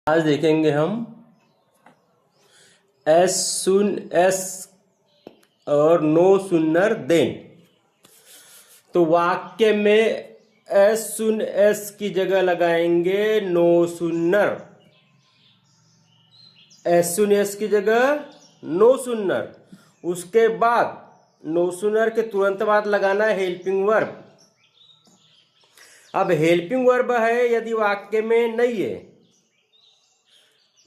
आज देखेंगे हम एस सुन एस और नो सुनर देन। तो वाक्य में एस सुन एस की जगह लगाएंगे नो सुनर, एस सुन एस की जगह नो सुनर। उसके बाद नो सुनर के तुरंत बाद लगाना है हेल्पिंग वर्ब। अब हेल्पिंग वर्ब है यदि वाक्य में नहीं है,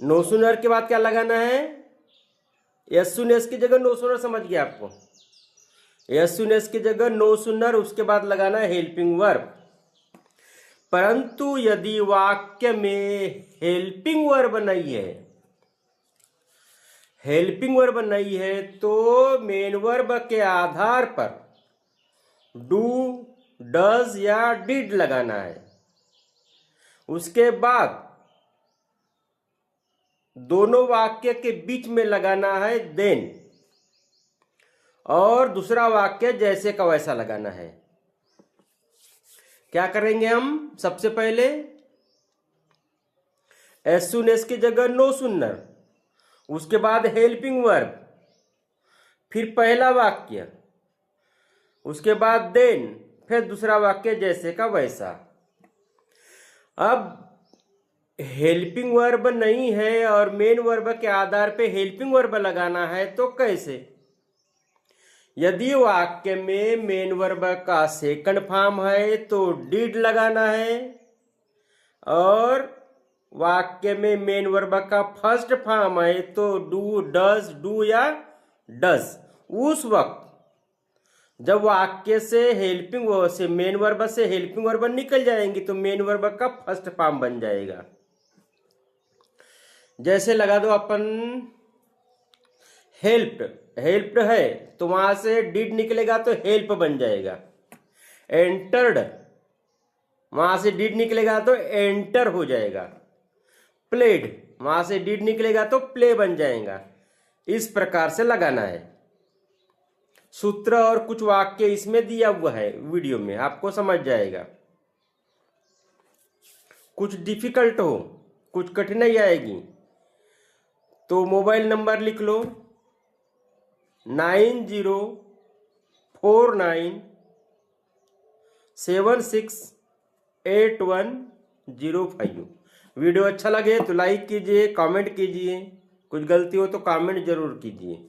नो सुनर के बाद क्या लगाना है? एस सुन एस की जगह नो सुनर, समझ गया आपको? एस सुन एस की जगह नो सुनर, उसके बाद लगाना है हेल्पिंग वर्ब। परंतु यदि वाक्य में हेल्पिंग वर्ब नहीं है, हेल्पिंग वर्ब नहीं है तो मेन वर्ब के आधार पर डू, डज या डिड लगाना है। उसके बाद दोनों वाक्य के बीच में लगाना है देन, और दूसरा वाक्य जैसे का वैसा लगाना है। क्या करेंगे हम? सबसे पहले एस सुन एस की जगह नो सुनर, उसके बाद हेल्पिंग वर्ब, फिर पहला वाक्य, उसके बाद देन, फिर दूसरा वाक्य जैसे का वैसा। अब हेल्पिंग वर्ब नहीं है और मेन वर्ब के आधार पे हेल्पिंग वर्ब लगाना है, तो कैसे? यदि वाक्य में मेन वर्ब का सेकंड फॉर्म है तो डिड लगाना है, और वाक्य में मेन वर्ब का फर्स्ट फॉर्म है तो डू, डज, डू या डज। उस वक्त जब वाक्य से हेल्पिंग वर्ब से मेन वर्ब से हेल्पिंग वर्ब निकल जाएंगी तो मेन वर्ब का फर्स्ट फॉर्म बन जाएगा। जैसे लगा दो अपन हेल्प्ड, हेल्प्ड है तो वहां से डिड निकलेगा तो हेल्प बन जाएगा। एंटर्ड, वहां से डिड निकलेगा तो एंटर हो जाएगा। प्लेड, वहां से डिड निकलेगा तो प्ले बन जाएगा। इस प्रकार से लगाना है। सूत्र और कुछ वाक्य इसमें दिया हुआ है वीडियो में, आपको समझ जाएगा। कुछ डिफिकल्ट हो, कुछ कठिनाई आएगी तो मोबाइल नंबर लिख लो 9049768105। वीडियो अच्छा लगे तो लाइक कीजिए, कमेंट कीजिए, कुछ गलती हो तो कमेंट जरूर कीजिए।